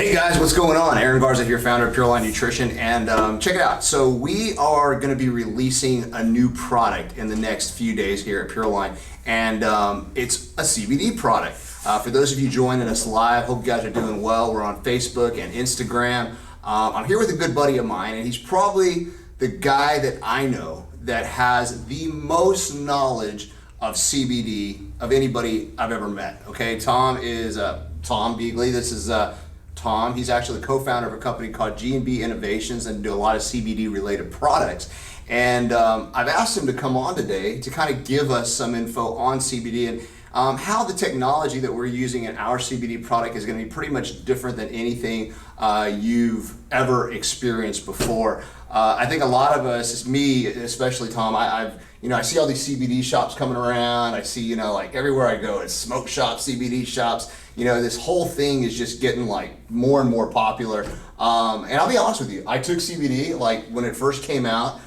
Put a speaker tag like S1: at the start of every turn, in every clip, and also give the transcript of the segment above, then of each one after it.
S1: Hey guys, what's going on? Aaron Garza here, founder of Pureline Nutrition, and check it out. So we are going to be releasing a new product in the next few days here at Pureline, and it's a CBD product. For those of you joining us live, hope you guys are doing well. We're on Facebook and Instagram. I'm here with a good buddy of mine, and he's probably the guy that I know that has the most knowledge of CBD of anybody I've ever met. Okay, Tom is Tom Beighley. This is Tom. He's actually the co-founder of a company called G&B Innovations and do a lot of CBD related products. And I've asked him to come on today to kind of give us some info on CBD and how the technology that we're using in our CBD product is going to be pretty much different than anything you've ever experienced before. I think a lot of us, it's me especially, Tom, I see all these CBD shops coming around. I see, like everywhere I go, it's smoke shops, CBD shops. This whole thing is just getting like more and more popular. And I'll be honest with you, I took CBD like when it first came out,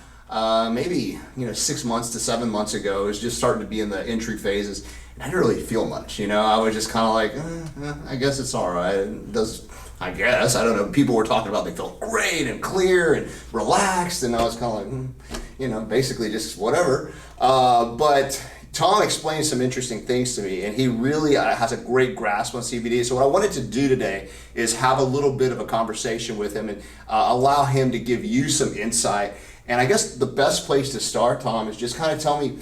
S1: maybe 6 months to 7 months ago. It was just starting to be in the entry phases. And I didn't really feel much, I was just kind of like, I guess it's all right. It does, I guess, I don't know. People were talking about they felt great and clear and relaxed, and I was kind of like, basically just whatever. But Tom explained some interesting things to me, and he really has a great grasp on CBD. So what I wanted to do today is have a little bit of a conversation with him and allow him to give you some insight. And I guess the best place to start, Tom, is just kind of tell me,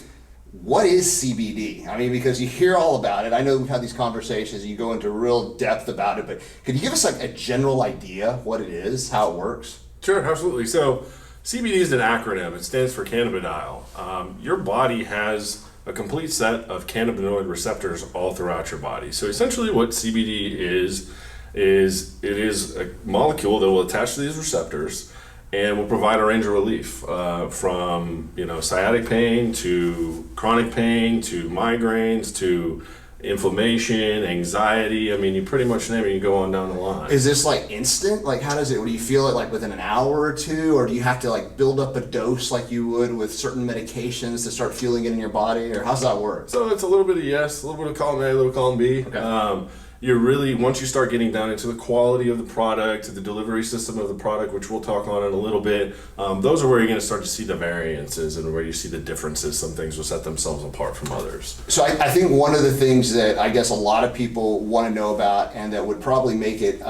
S1: what is CBD? I mean, because you hear all about it. I know we've had these conversations and you go into real depth about it, but could you give us like a general idea what it is, how it works?
S2: Sure, absolutely. So CBD is an acronym. It stands for cannabidiol. Your body has a complete set of cannabinoid receptors all throughout your body. So essentially what CBD is it is a molecule that will attach to these receptors and will provide a range of relief from sciatic pain to chronic pain to migraines to inflammation, anxiety. I mean, you pretty much name it, you go on down the line.
S1: Is this like instant? Like how does it, do you feel it like within an hour or two, or do you have to like build up a dose like you would with certain medications to start feeling it in your body, or how's that work?
S2: So it's a little bit of yes, a little bit of column A, a little column B. Okay. You're really, once you start getting down into the quality of the product, the delivery system of the product, which we'll talk on in a little bit, those are where you're going to start to see the variances and where you see the differences. Some things will set themselves apart from others.
S1: So I think one of the things that I guess a lot of people want to know about and that would probably make it,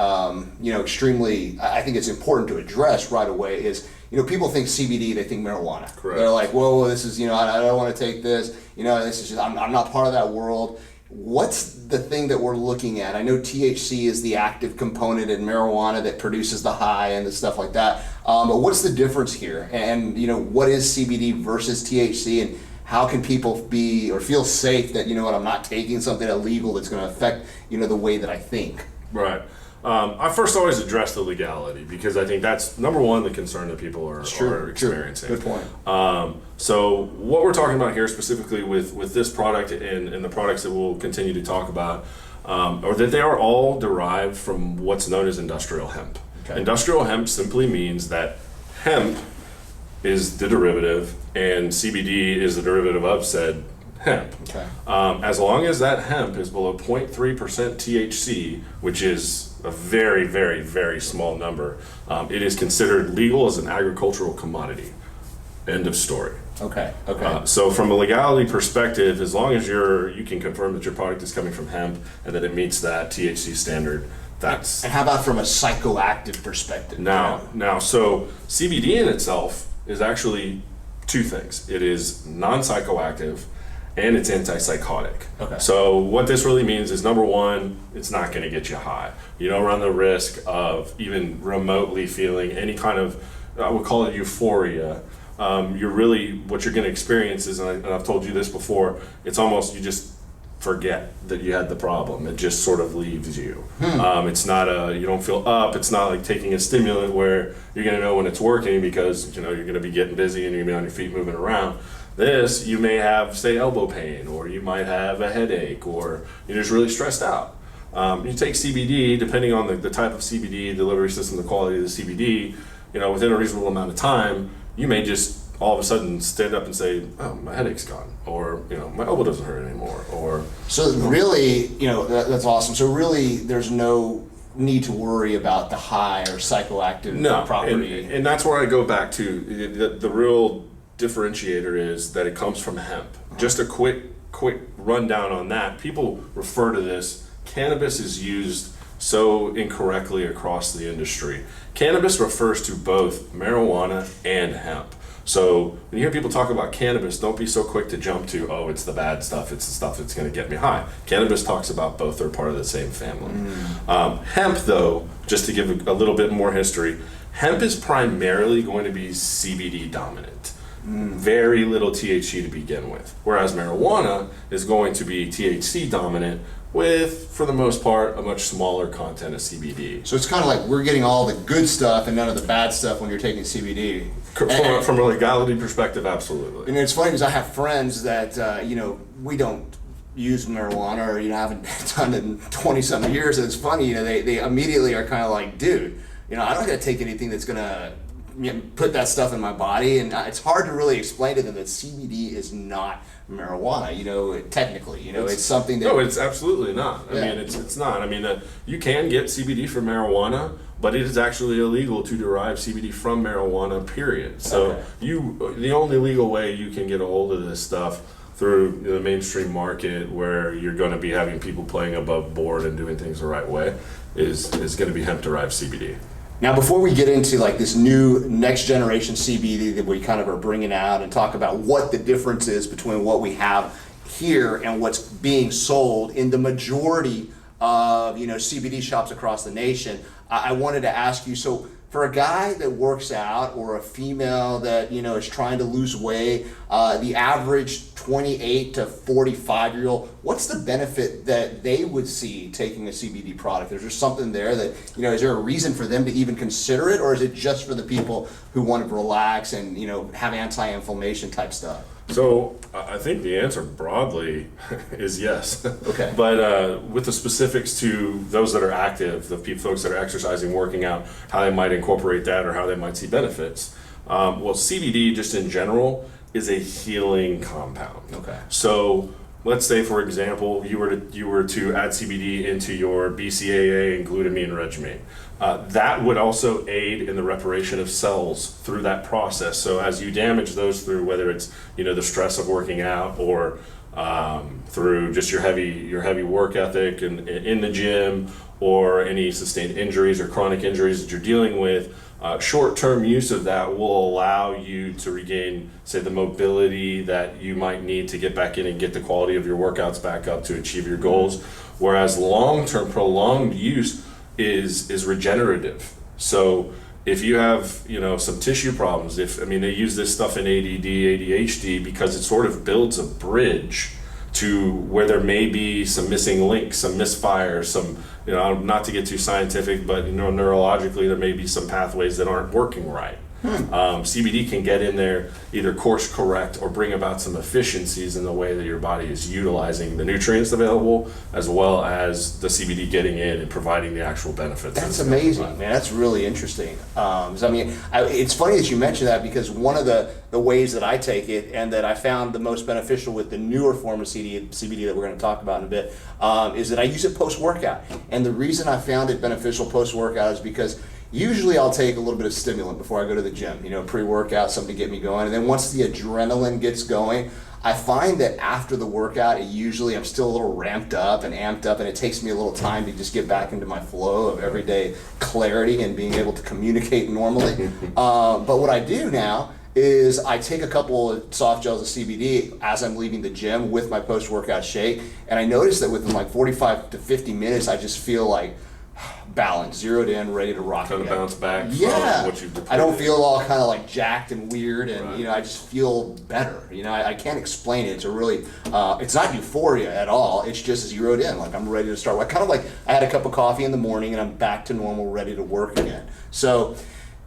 S1: extremely, I think it's important to address right away is, people think CBD, they think marijuana.
S2: Correct.
S1: They're like, whoa, this is, I don't want to take this. This is just, I'm not part of that world. What's the thing that we're looking at? I know THC is the active component in marijuana that produces the high and the stuff like that. But what's the difference here? And what is CBD versus THC, and how can people be or feel safe that I'm not taking something illegal that's going to affect the way that I think?
S2: Right. I first always address the legality because I think that's number one, the concern that people are experiencing.
S1: Good point.
S2: So what we're talking about here specifically with this product and the products that we'll continue to talk about are that they are all derived from what's known as industrial hemp. Okay. Industrial hemp simply means that hemp is the derivative and CBD is the derivative of said hemp.
S1: Okay.
S2: As long as that hemp is below 0.3% THC, which is a very, very, very small number, it is considered legal as an agricultural commodity. End of story.
S1: Okay.
S2: So from a legality perspective, as long as you can confirm that your product is coming from hemp and that it meets that THC standard, that's...
S1: And how about from a psychoactive perspective?
S2: Now, so CBD in itself is actually two things. It is non-psychoactive and it's antipsychotic. Okay. So what this really means is, number one, it's not going to get you high. You don't run the risk of even remotely feeling any kind of, I would call it euphoria. What you're going to experience is, and I've told you this before, it's almost, you just forget that you had the problem. It just sort of leaves you. It's not you don't feel up. It's not like taking a stimulant where you're going to know when it's working because you're going to be getting busy and you're going to be on your feet moving around. This, you may have, say, elbow pain, or you might have a headache, or you're just really stressed out. You take CBD, depending on the type of CBD, delivery system, the quality of the CBD, within a reasonable amount of time, you may just all of a sudden stand up and say, oh, my headache's gone, or my elbow doesn't hurt anymore, or...
S1: So really, that's awesome. So really, there's no need to worry about the high or psychoactive property.
S2: And that's where I go back to the real differentiator is that it comes from hemp. Just a quick rundown on that. People refer to this. Cannabis is used so incorrectly across the industry. Cannabis refers to both marijuana and hemp. So when you hear people talk about cannabis, don't be so quick to jump to, oh, it's the bad stuff, it's the stuff that's going to get me high. Cannabis talks about both, they're part of the same family. Hemp, though, just to give a little bit more history, hemp is primarily going to be CBD dominant. Very little THC to begin with. Whereas marijuana is going to be THC dominant with, for the most part, a much smaller content of CBD.
S1: So it's kind of like we're getting all the good stuff and none of the bad stuff when you're taking CBD.
S2: From a legality perspective, absolutely.
S1: And it's funny because I have friends that, we don't use marijuana or, haven't done it in 20-something years. And it's funny, they immediately are kind of like, dude, I don't got to take anything that's going to put that stuff in my body. And it's hard to really explain to them that CBD is not marijuana, technically, it's something that...
S2: No, it's absolutely not. I mean, it's not. I mean, you can get CBD from marijuana, but it is actually illegal to derive CBD from marijuana, period. So the only legal way you can get a hold of this stuff through the mainstream market where you're going to be having people playing above board and doing things the right way is going to be hemp-derived CBD.
S1: Now, before we get into like this new next generation CBD that we kind of are bringing out and talk about what the difference is between what we have here and what's being sold in the majority of CBD shops across the nation, I wanted to ask you, so for a guy that works out or a female that is trying to lose weight, the average 28 to 45-year-old, what's the benefit that they would see taking a CBD product? Is there something there that, is there a reason for them to even consider it, or is it just for the people who want to relax and, have anti-inflammation type stuff?
S2: So I think the answer broadly is yes.
S1: Okay.
S2: But with the specifics to those that are active, the folks that are exercising, working out, how they might incorporate that or how they might see benefits. Well, CBD just in general is a healing compound.
S1: Okay.
S2: So let's say, for example, you were to add CBD into your BCAA and glutamine regimen. That would also aid in the reparation of cells through that process. So as you damage those through whether it's the stress of working out or through just your heavy work ethic and in the gym or any sustained injuries or chronic injuries that you're dealing with, short-term use of that will allow you to regain, say, the mobility that you might need to get back in and get the quality of your workouts back up to achieve your goals. Whereas long-term, prolonged use is regenerative. So if you have, some tissue problems, they use this stuff in ADD, ADHD because it sort of builds a bridge to where there may be some missing links, some misfires, some, not to get too scientific, but neurologically there may be some pathways that aren't working right. CBD can get in there, either course correct or bring about some efficiencies in the way that your body is utilizing the nutrients available, as well as the CBD getting in and providing the actual benefits.
S1: That's amazing, man. That's really interesting. It's funny that you mention that because one of the ways that I take it and that I found the most beneficial with the newer form of CBD that we're going to talk about in a bit is that I use it post-workout. And the reason I found it beneficial post-workout is because usually I'll take a little bit of stimulant before I go to the gym, pre-workout, something to get me going. And then once the adrenaline gets going, I find that after the workout, I'm still a little ramped up and amped up, and it takes me a little time to just get back into my flow of everyday clarity and being able to communicate normally. But what I do now is I take a couple of soft gels of CBD as I'm leaving the gym with my post-workout shake, and I notice that within like 45 to 50 minutes, I just feel like balanced, zeroed in, ready to rock
S2: kind
S1: again.
S2: Of bounce back from what you've depleted.
S1: I don't feel all kind of like jacked and weird, and I just feel better. I can't explain it. It's a really, it's not euphoria at all. It's just zeroed in, like I'm ready to start. Kind of like I had a cup of coffee in the morning and I'm back to normal, ready to work again. So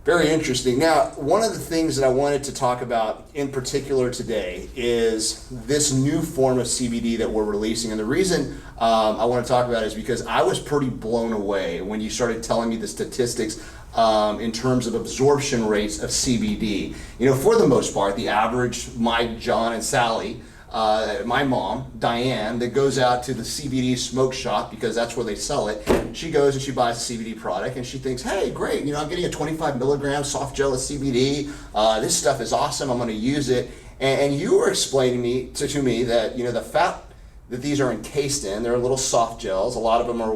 S1: very interesting. Now, one of the things that I wanted to talk about in particular today is this new form of CBD that we're releasing. And the reason I want to talk about it is because I was pretty blown away when you started telling me the statistics in terms of absorption rates of CBD. For the most part, the average Mike, John, and Sally my mom, Diane, that goes out to the CBD smoke shop because that's where they sell it. She goes and she buys a CBD product and she thinks, hey, great, I'm getting a 25 milligram soft gel of CBD. This stuff is awesome. I'm going to use it. And you were explaining to me that, the fat that these are encased in, they're little soft gels. A lot of them are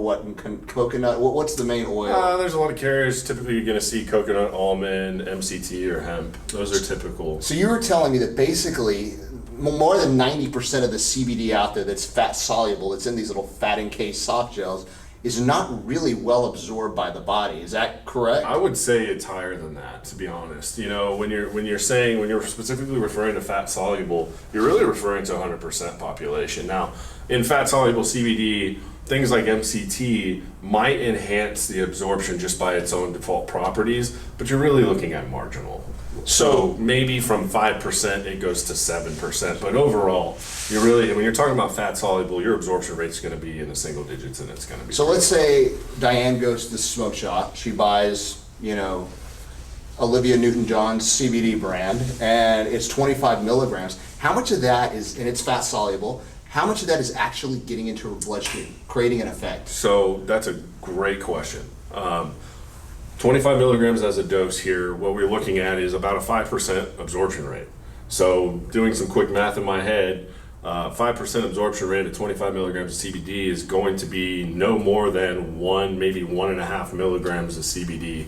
S1: coconut. What's the main oil?
S2: There's a lot of carriers. Typically, you're going to see coconut, almond, MCT, or hemp. Those are typical.
S1: So you were telling me that basically more than 90% of the CBD out there that's fat soluble, that's in these little fat encased soft gels, is not really well absorbed by the body. Is that correct?
S2: I would say it's higher than that, to be honest. When you're specifically referring to fat soluble, you're really referring to 100% population. Now, in fat soluble CBD, things like MCT might enhance the absorption just by its own default properties, but you're really looking at marginal. So maybe from 5% it goes to 7%, but overall, when you're talking about fat soluble, your absorption rate is going to be in the single digits, and it's going to be.
S1: So let's say Diane goes to the smoke shop. She buys, Olivia Newton-John's CBD brand, and it's 25 milligrams. How much of that is, and it's fat soluble, how much of that is actually getting into her bloodstream, creating an effect?
S2: So that's a great question. 25 milligrams as a dose here, what we're looking at is about a 5% absorption rate. So doing some quick math in my head, 5% absorption rate at 25 milligrams of CBD is going to be no more than 1, maybe 1.5 milligrams of CBD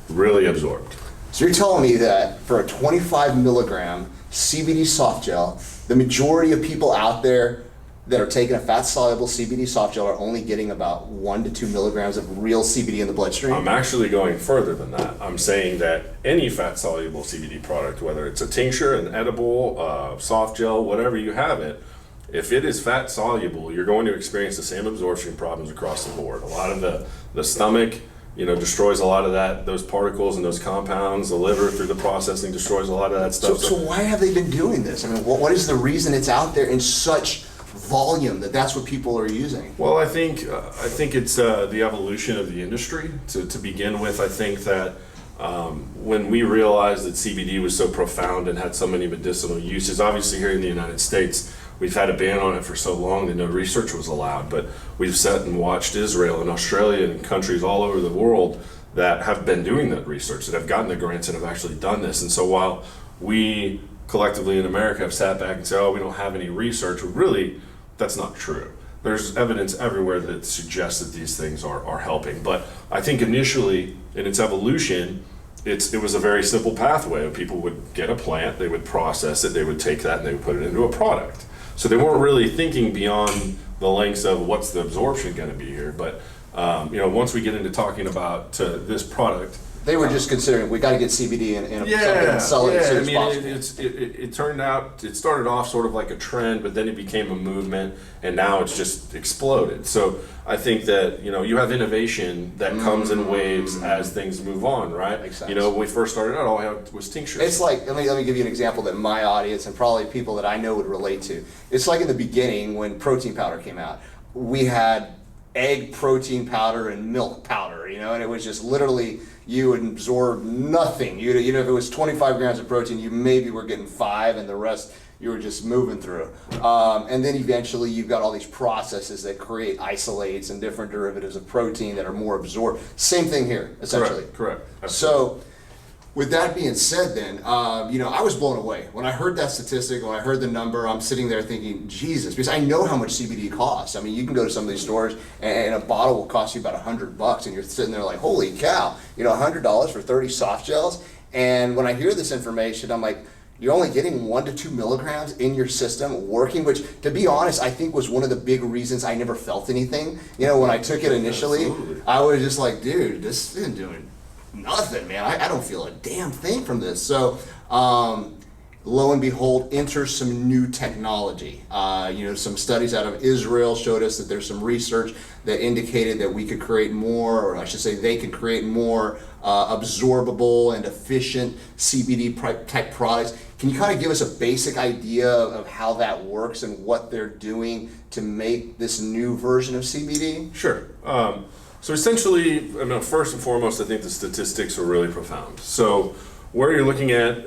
S2: really absorbed.
S1: So you're telling me that for a 25 milligram CBD soft gel, the majority of people out there that are taking a fat soluble CBD soft gel are only getting about 1 to 2 milligrams of real CBD in the bloodstream?
S2: I'm actually going further than that. I'm saying that any fat soluble CBD product, whether it's a tincture, an edible, soft gel, whatever you have it, if it is fat soluble, you're going to experience the same absorption problems across the board. A lot of the stomach, destroys a lot of those particles and those compounds. The liver, through the processing, destroys a lot of that stuff.
S1: So why have they been doing this? I mean, what is the reason it's out there in such volume that's what people are using?
S2: Well, I think it's the evolution of the industry. To begin with, I think that when we realized that CBD was so profound and had so many medicinal uses, obviously here in the United States, we've had a ban on it for so long that no research was allowed, but we've sat and watched Israel and Australia and countries all over the world that have been doing that research, that have gotten the grants and have actually done this. And so while we collectively in America have sat back and said, oh, we don't have any research, really, that's not true. There's evidence everywhere that suggests that these things are helping. But I think initially, in its evolution, it was a very simple pathway. People would get a plant, they would process it, they would take that and they would put it into a product. So they weren't really thinking beyond the lengths of what's the absorption going to be here. But once we get into talking about this product,
S1: they were just considering we got to get CBD in something and sell it as soon as possible.
S2: It turned out, it started off sort of like a trend, but then it became a movement, and now it's just exploded. So I think that you have innovation that comes in waves as things move on, right?
S1: Makes sense.
S2: When we first started out, all we had was tinctures.
S1: It's like, let me give you an example that my audience and probably people that I know would relate to. It's like in the beginning when protein powder came out. We had egg protein powder and milk powder, and it was just literally, you would absorb nothing. If it was 25 grams of protein, you maybe were getting 5, and the rest you were just moving through. And then eventually you've got all these processes that create isolates and different derivatives of protein that are more absorbed. Same thing here, essentially.
S2: Correct.
S1: So with that being said then, I was blown away. When I heard that statistic, when I heard the number, I'm sitting there thinking, Jesus, because I know how much CBD costs. I mean, you can go to some of these stores and a bottle will cost you about $100 and you're sitting there like, holy cow, $100 for 30 soft gels. And when I hear this information, I'm like, you're only getting 1 to 2 milligrams in your system working, which, to be honest, I think was one of the big reasons I never felt anything. When I took it initially, absolutely, I was just like, dude, this isn't doing nothing, man. I don't feel a damn thing from this. So, lo and behold, enter some new technology. Some studies out of Israel showed us that there's some research that indicated that we could create more, or I should say they can create more absorbable and efficient CBD type products. Can you kind of give us a basic idea of how that works and what they're doing to make this new version of CBD?
S2: Sure. So essentially, first and foremost, I think the statistics are really profound. So where you're looking at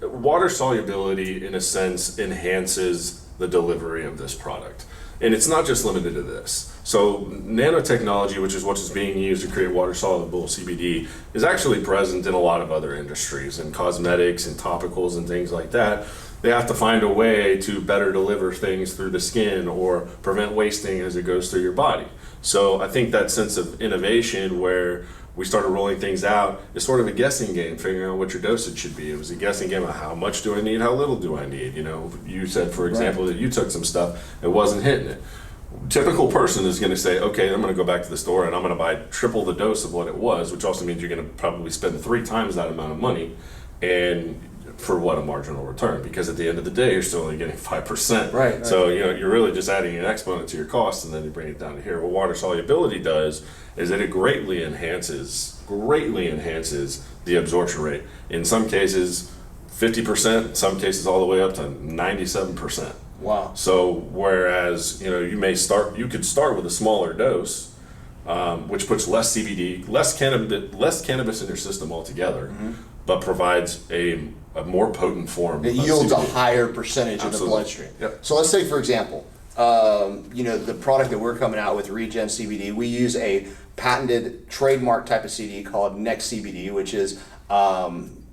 S2: water solubility, in a sense, enhances the delivery of this product. And it's not just limited to this. So nanotechnology, which is what is being used to create water-soluble CBD, is actually present in a lot of other industries, in cosmetics and topicals and things like that. They have to find a way to better deliver things through the skin or prevent wasting as it goes through your body. So I think that sense of innovation where we started rolling things out is sort of a guessing game, figuring out what your dosage should be. It was a guessing game of how much do I need, how little do I need. You know, you said, for example, that you took some stuff, it wasn't hitting it. Typical person is going to say, okay, I'm going to go back to the store and I'm going to buy triple the dose of what it was, which also means you're going to probably spend 3 times that amount of money, and for what a marginal return, because at the end of the day, you're still only getting 5%.
S1: Right.
S2: So, you know, you're really just adding an exponent to your cost, and then you bring it down to here. What water solubility does is that it greatly enhances the absorption rate. In some cases, 50%, in some cases all the way up to 97%.
S1: Wow.
S2: So whereas, you know, you could start with a smaller dose, which puts less CBD, less cannabis in your system altogether, but provides a more potent form.
S1: It
S2: of
S1: yields
S2: CBD.
S1: a higher percentage in the bloodstream.
S2: Yep.
S1: So let's say, for example, you know, the product that we're coming out with, Regen CBD, we use a patented trademark type of CBD called Next CBD, which is,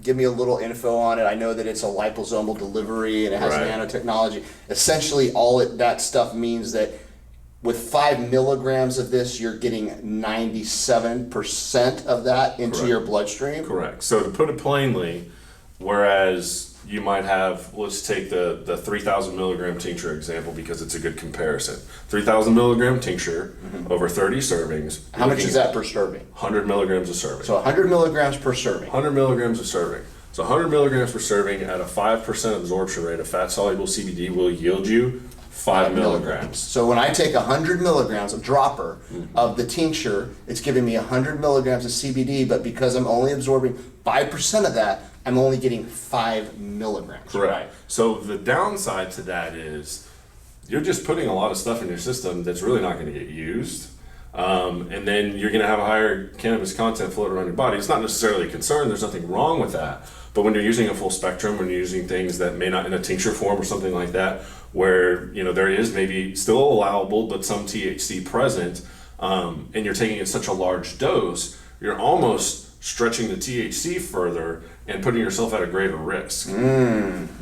S1: give me a little info on it. I know that it's a liposomal delivery and it has nanotechnology. Essentially, that stuff means that with 5 milligrams of this, you're getting 97% of that into your bloodstream.
S2: Correct. So to put it plainly, whereas you might have, let's take the 3,000 milligram tincture example because it's a good comparison. 3,000 milligram tincture over 30 servings.
S1: How much is that per serving?
S2: 100 milligrams a serving.
S1: So 100 milligrams per serving.
S2: 100 milligrams a serving. So 100 milligrams per serving at a 5% absorption rate of fat-soluble CBD will yield you 5 milligrams.
S1: So when I take 100 milligrams of dropper of the tincture, it's giving me 100 milligrams of CBD, but because I'm only absorbing 5% of that, I'm only getting 5 milligrams.
S2: Correct.
S1: Right?
S2: So the downside to that is you're just putting a lot of stuff in your system that's really not going to get used. And then you're going to have a higher cannabis content floating around your body. It's not necessarily a concern. There's nothing wrong with that. But when you're using a full spectrum, when you're using things that may not in a tincture form or something like that, where, you know, there is maybe still allowable but some THC present, and you're taking in such a large dose, you're almost stretching the THC further and putting yourself at a greater risk.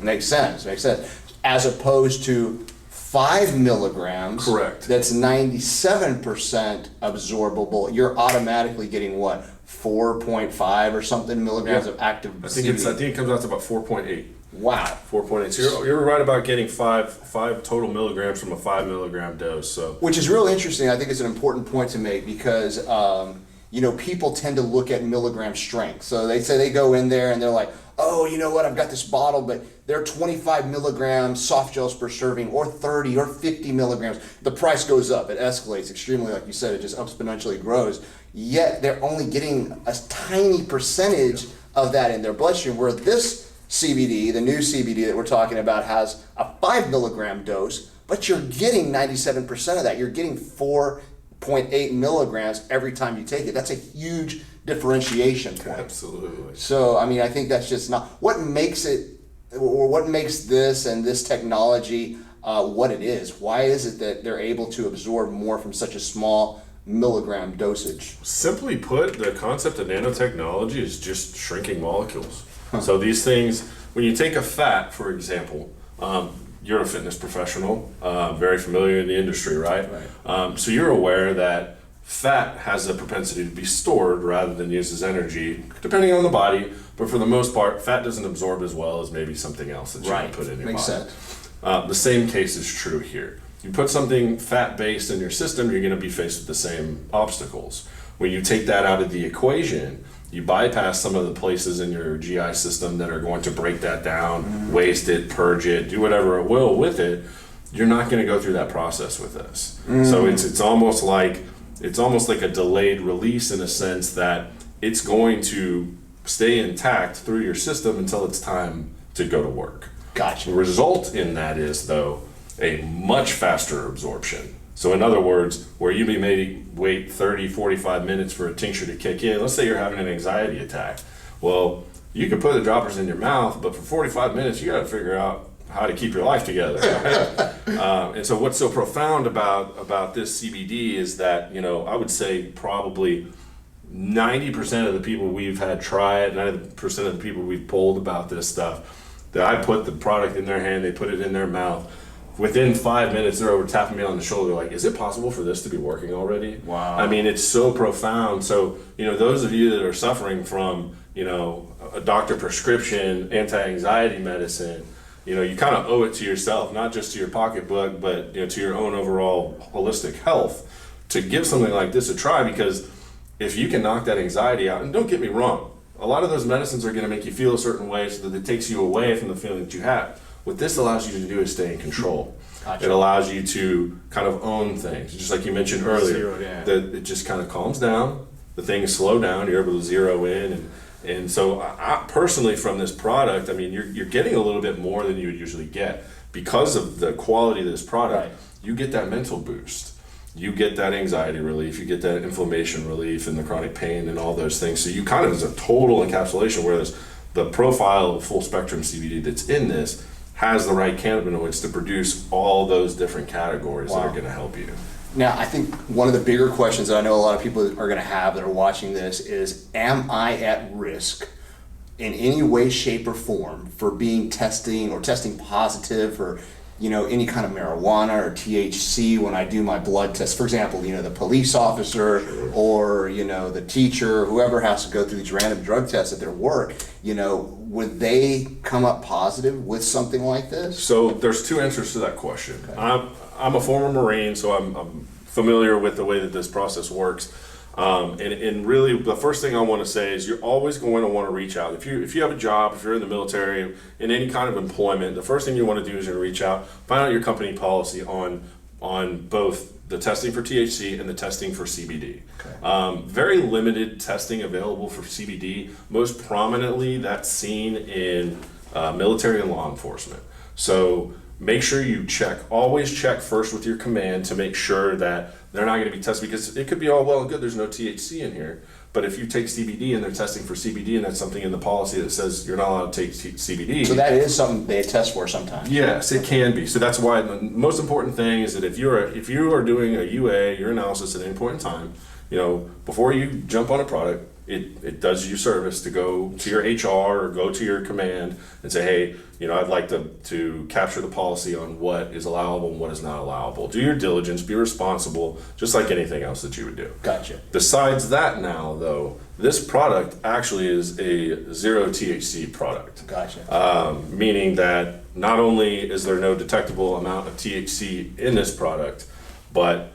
S1: Makes sense. As opposed to 5 milligrams,
S2: correct,
S1: that's 97% absorbable, you're automatically getting what, 4.5 or something milligrams of active CBD?
S2: I think it comes out to about 4.8.
S1: Wow.
S2: 4.8. So you're right about getting five total milligrams from a 5 milligram dose. So,
S1: which is real interesting. I think it's an important point to make because you know, people tend to look at milligram strength. So they say they go in there and they're like, oh, you know what, I've got this bottle, but they're 25 milligrams soft gels per serving, or 30 or 50 milligrams. The price goes up, it escalates extremely, like you said, it just exponentially grows. Yet they're only getting a tiny percentage of that in their bloodstream, where this CBD, the new CBD that we're talking about, has a 5 milligram dose, but you're getting 97% of that. You're getting 4.8 milligrams every time you take it. That's a huge differentiation point.
S2: absolutely.
S1: So, I mean, I think that's just not what makes it, or what makes this and this technology what it is. Why is it that they're able to absorb more from such a small milligram dosage?
S2: Simply put, the concept of nanotechnology is just shrinking molecules. So these things, when you take a fat, for example, you're a fitness professional, very familiar in the industry, right? So you're aware that fat has a propensity to be stored rather than used as energy, depending on the body. But for the most part, fat doesn't absorb as well as maybe something else that you can put in your
S1: Makes
S2: body.
S1: sense.
S2: The same case is true here. You put something fat-based in your system, you're going to be faced with the same obstacles. When you take that out of the equation, you bypass some of the places in your GI system that are going to break that down, waste it, purge it, do whatever it will with it. You're not going to go through that process with this. So it's almost like a delayed release, in a sense that it's going to stay intact through your system until it's time to go to work.
S1: Gotcha.
S2: The result in that is, though, a much faster absorption. So in other words, where you may wait 30, 45 minutes for a tincture to kick in, let's say you're having an anxiety attack. Well, you can put the droppers in your mouth, but for 45 minutes, you got to figure out how to keep your life together. Right? And so what's so profound about this CBD is that, you know, I would say probably 90% of the people we've had try it, 90% of the people we've polled about this stuff, that I put the product in their hand, they put it in their mouth. Within 5 minutes, they're over tapping me on the shoulder like, is it possible for this to be working already?
S1: Wow.
S2: I mean, it's so profound. So, you know, those of you that are suffering from, you know, a doctor prescription, anti-anxiety medicine, you know, you kind of owe it to yourself, not just to your pocketbook, but, you know, to your own overall holistic health to give something like this a try, because if you can knock that anxiety out, and don't get me wrong, a lot of those medicines are going to make you feel a certain way so that it takes you away from the feeling that you have. What this allows you to do is stay in control. Gotcha. It allows you to kind of own things, just like you mentioned earlier. That it just kind of calms down, the things slow down, you're able to zero in, and so I personally from this product, I mean, you're getting a little bit more than you would usually get because of the quality of this product. Right. You get that mental boost, you get that anxiety relief, you get that inflammation relief and the chronic pain and all those things. So you kind of, it's a total encapsulation, whereas the profile of full spectrum CBD that's in this has the right cannabinoids to produce all those different categories that are going to help you.
S1: Now, I think one of the bigger questions that I know a lot of people are going to have that are watching this is, am I at risk in any way, shape, or form for being testing positive for, you know, any kind of marijuana or THC when I do my blood test? For example, you know, the police officer or, you know, the teacher, whoever has to go through these random drug tests at their work, you know, would they come up positive with something like this?
S2: So there's two answers to that question. Okay. I'm a former Marine, so I'm familiar with the way that this process works. And really, the first thing I want to say is you're always going to want to reach out. If you have a job, if you're in the military, in any kind of employment, the first thing you want to do is you're going to reach out, find out your company policy on both the testing for THC and the testing for CBD. Okay. Very limited testing available for CBD. Most prominently, that's seen in military and law enforcement. So make sure you always check first with your command to make sure that they're not going to be tested, because it could be all well and good, there's no THC in here, but if you take CBD and they're testing for CBD and that's something in the policy that says you're not allowed to take CBD.
S1: So that is something they test for sometimes.
S2: Yes, it can be. So that's why the most important thing is that if you are doing a UA, your analysis at any point in time, you know, before you jump on a product, it does you service to go to your HR or go to your command and say, hey, you know, I'd like to capture the policy on what is allowable and what is not allowable. Do your diligence, be responsible, just like anything else that you would do.
S1: Gotcha.
S2: Besides that now, though, this product actually is a zero THC product.
S1: Gotcha.
S2: Meaning that not only is there no detectable amount of THC in this product, but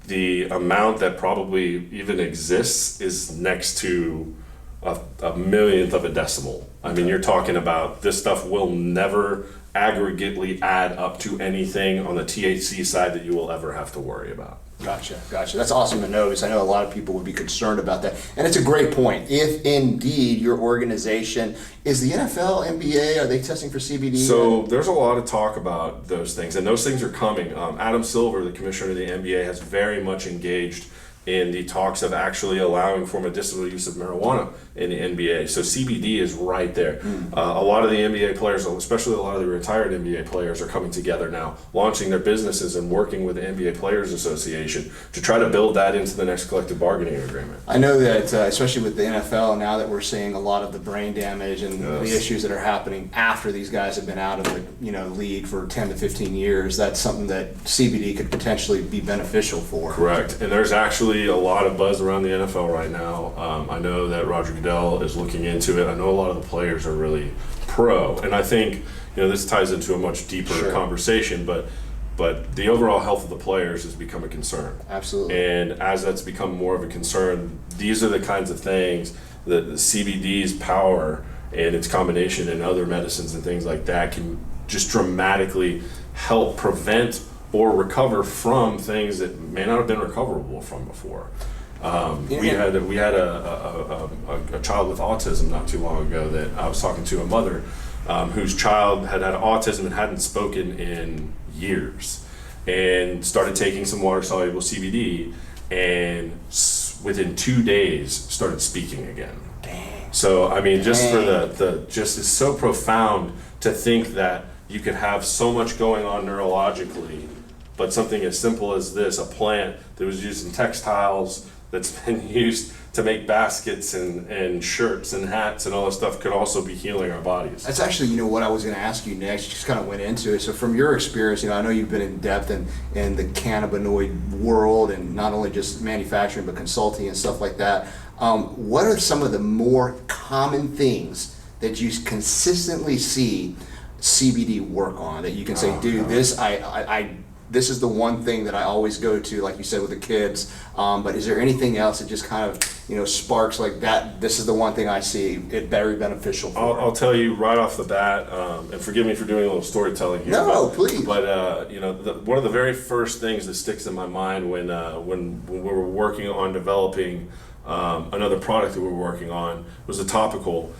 S2: the amount that probably even exists is next to a millionth of a decimal. I mean, you're talking about this stuff will never aggregately add up to anything on the THC side that you will ever have to worry about.
S1: Gotcha. That's awesome to know, because I know a lot of people would be concerned about that. And it's a great point. If indeed your organization, is the NFL, NBA, are they testing for CBD?
S2: So there's a lot of talk about those things, and those things are coming. Adam Silver, the commissioner of the NBA, has very much engaged in the talks of actually allowing for medicinal use of marijuana in the NBA. So CBD is right there. A lot of the NBA players, especially a lot of the retired NBA players, are coming together now, launching their businesses and working with the NBA Players Association to try to build that into the next collective bargaining agreement.
S1: I know that, especially with the NFL, now that we're seeing a lot of the brain damage and the issues that are happening after these guys have been out of the league for 10 to 15 years, that's something that CBD could potentially be beneficial for.
S2: Correct. And there's actually a lot of buzz around the NFL right now. I know that Roger Goodell is looking into it. I know a lot of the players are really pro, and I think this ties into a much deeper conversation. But the overall health of the players has become a concern.
S1: Absolutely.
S2: And as that's become more of a concern, these are the kinds of things that the CBD's power and its combination in other medicines and things like that can just dramatically help prevent or recover from things that may not have been recoverable from before. We had a child with autism not too long ago that I was talking to, a mother whose child had autism and hadn't spoken in years, and started taking some water-soluble CBD, and within 2 days started speaking again.
S1: Dang.
S2: So I mean, just for the just it's so profound to think that you could have so much going on neurologically, but something as simple as this, a plant that was used in textiles, that's been used to make baskets and shirts and hats and all this stuff, could also be healing our bodies.
S1: That's actually, what I was going to ask you next. You just kind of went into it. So from your experience, I know you've been in depth in the cannabinoid world, and not only just manufacturing, but consulting and stuff like that. What are some of the more common things that you consistently see CBD work on, that you can say, dude, this is the one thing that I always go to, like you said, with the kids. But is there anything else that just kind of, sparks like that? This is the one thing I see it very beneficial for.
S2: I'll tell you right off the bat, and forgive me for doing a little storytelling here.
S1: No, please.
S2: But one of the very first things that sticks in my mind when we were working on developing another product that we were working on was a topical.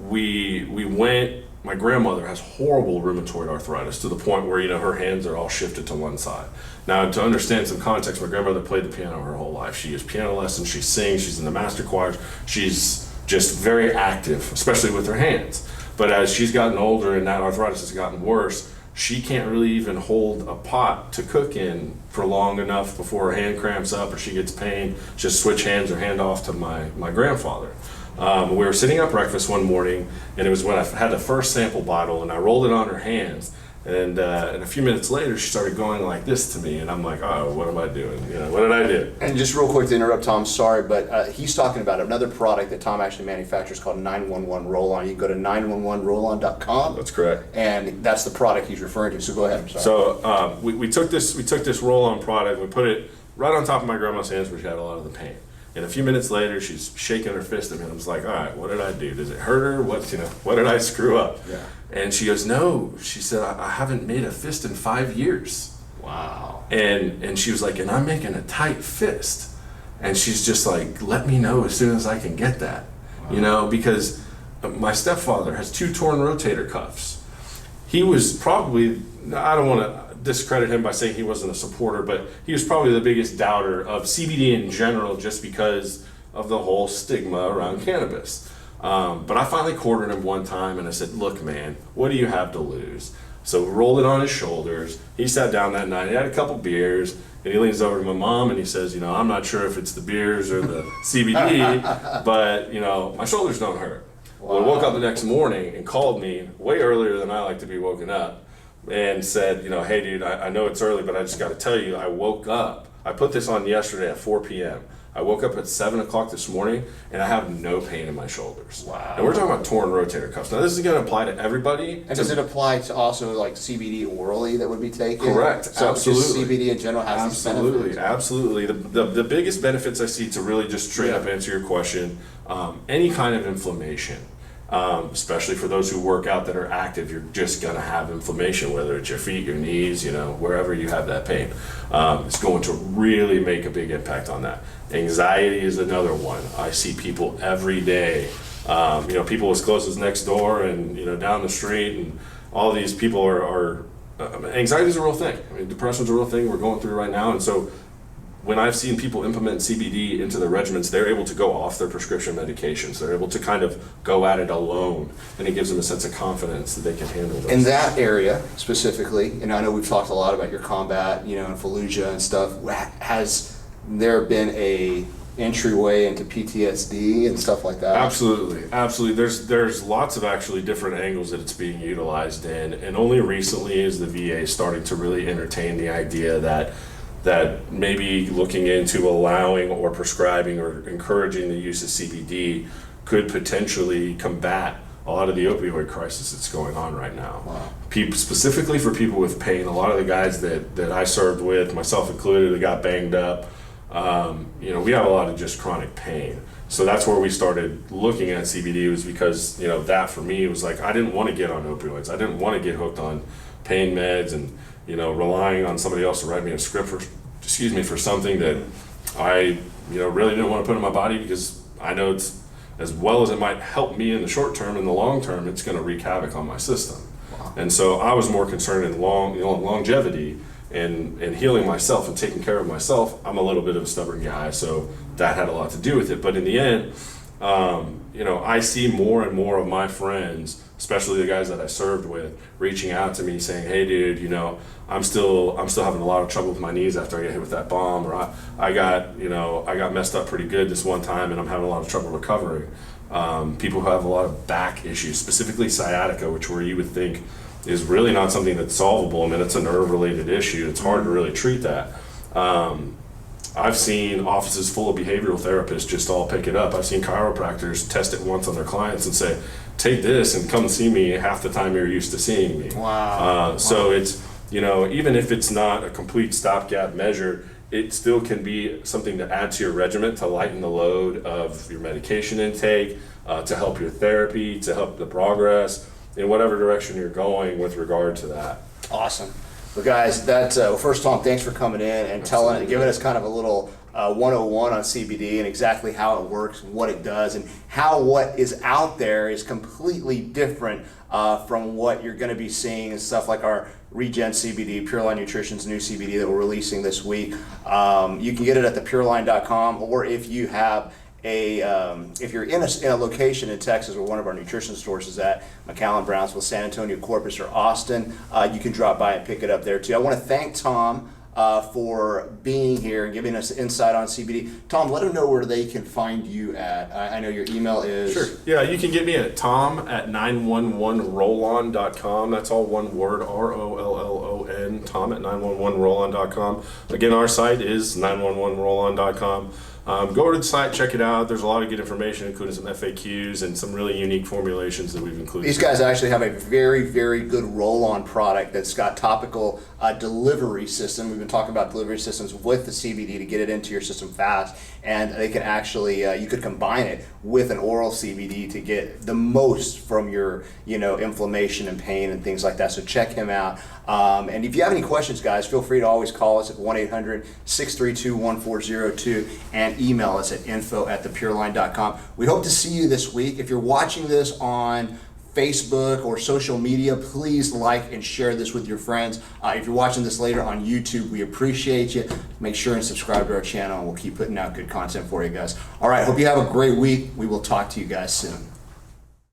S2: We went. My grandmother has horrible rheumatoid arthritis to the point where, her hands are all shifted to one side. Now, to understand some context, my grandmother played the piano her whole life. She has piano lessons, she sings, she's in the master choirs. She's just very active, especially with her hands. But as she's gotten older and that arthritis has gotten worse, she can't really even hold a pot to cook in for long enough before her hand cramps up or she gets pain. Just switch hands or hand off to my grandfather. We were sitting at breakfast one morning, and it was when I had the first sample bottle, and I rolled it on her hands, and a few minutes later, she started going like this to me, and I'm like, oh, what am I doing? What did I do?
S1: And just real quick to interrupt Tom, sorry, but he's talking about another product that Tom actually manufactures called 911 Roll-On. You can go to 911rollon.com.
S2: That's correct.
S1: And that's the product he's referring to, so go ahead, I'm sorry.
S2: So we took this roll-on product, we put it right on top of my grandma's hands where she had a lot of the pain. And a few minutes later, she's shaking her fist at me, and I was like, all right, what did I do? Does it hurt her? What did I screw up?
S1: Yeah.
S2: And she goes, no. She said, I haven't made a fist in 5 years.
S1: Wow.
S2: And she was like, and I'm making a tight fist. And she's just like, let me know as soon as I can get that. Wow. Because my stepfather has 2 torn rotator cuffs. He was probably, I don't want to discredit him by saying he wasn't a supporter, but he was probably the biggest doubter of CBD in general, just because of the whole stigma around cannabis. But I finally cornered him one time and I said, look, man, what do you have to lose? So we rolled it on his shoulders. He sat down that night, he had a couple beers, and he leans over to my mom and he says, I'm not sure if it's the beers or the CBD, but my shoulders don't hurt. Wow. Well, he woke up the next morning and called me way earlier than I like to be woken up, and said, hey dude, I know it's early, but I just got to tell you, I woke up, I put this on yesterday at 4 p.m. I woke up at 7 o'clock this morning, and I have no pain in my shoulders. Wow. And we're talking about torn rotator cuffs. Now, this is going to apply to everybody.
S1: And does it apply to also like CBD orally that would be taken?
S2: Correct.
S1: So
S2: absolutely.
S1: Just CBD in general has these benefits?
S2: Absolutely. The biggest benefits I see, to really just straight up answer your question, any kind of inflammation. Especially for those who work out that are active, you're just going to have inflammation, whether it's your feet, your knees, wherever you have that pain. It's going to really make a big impact on that. Anxiety is another one. I see people every day, people as close as next door and, down the street, and all these people are anxiety is a real thing. Depression is a real thing we're going through right now. And so when I've seen people implement CBD into their regimens, they're able to go off their prescription medications. They're able to kind of go at it alone, and it gives them a sense of confidence that they can handle this.
S1: In that area specifically, I know we've talked a lot about your combat, and Fallujah and stuff. Has there been a entryway into PTSD and stuff like that?
S2: Absolutely. There's lots of actually different angles that it's being utilized in, and only recently is the VA starting to really entertain the idea that maybe looking into allowing or prescribing or encouraging the use of CBD could potentially combat a lot of the opioid crisis that's going on right now.
S1: Wow.
S2: Specifically for people with pain, a lot of the guys that I served with, myself included, that got banged up, we have a lot of just chronic pain. So that's where we started looking at CBD, was because, that for me was like, I didn't want to get on opioids. I didn't want to get hooked on pain meds and, relying on somebody else to write me a script for something that I, really didn't want to put in my body, because I know it's, as well as it might help me in the short term, in the long term, it's going to wreak havoc on my system. Wow. And so I was more concerned in longevity and healing myself and taking care of myself. I'm a little bit of a stubborn guy, so that had a lot to do with it. But in the end, I see more and more of my friends, especially the guys that I served with, reaching out to me saying, "Hey, dude, I'm still having a lot of trouble with my knees after I get hit with that bomb, or I got messed up pretty good this one time, and I'm having a lot of trouble recovering." People who have a lot of back issues, specifically sciatica, which where you would think is really not something that's solvable. I mean, it's a nerve-related issue. It's hard to really treat that. I've seen offices full of behavioral therapists just all pick it up. I've seen chiropractors test it once on their clients and say, "Take this and come see me half the time you're used to seeing me."
S1: Wow.
S2: So it's, even if it's not a complete stopgap measure, it still can be something to add to your regimen to lighten the load of your medication intake, to help your therapy, to help the progress in whatever direction you're going with regard to that.
S1: Awesome. Well, guys, first, Tom, thanks for coming in and giving us kind of a little 101 on CBD and exactly how it works, what it does, and how what is out there is completely different from what you're going to be seeing and stuff like our Regen CBD, Pureline Nutrition's new CBD that we're releasing this week. You can get it at thepureline.com, or if you have if you're in a location in Texas where one of our nutrition stores is at, McAllen, Brownsville, San Antonio, Corpus, or Austin, you can drop by and pick it up there too. I want to thank Tom for being here and giving us insight on CBD. Tom, let them know where they can find you at. I know your email is...
S2: Sure. Yeah, you can get me at tom@911rollon.com. That's all one word, ROLLON, tom at 911rollon.com. Again, our site is 911rollon.com. Go to the site, check it out. There's a lot of good information, including some FAQs and some really unique formulations that we've included.
S1: These guys actually have a very, very good roll-on product that's got topical delivery system. We've been talking about delivery systems with the CBD to get it into your system fast, and they can actually, you could combine it with an oral CBD to get the most from your, inflammation and pain and things like that. So check him out. And if you have any questions, guys, feel free to always call us at 1-800-632-1402 and email us at info@thepureline.com. We hope to see you this week. If you're watching this on Facebook or social media, please like and share this with your friends. If you're watching this later on YouTube, we appreciate you. Make sure and subscribe to our channel, and we'll keep putting out good content for you guys. All right, hope you have a great week. We will talk to you guys soon.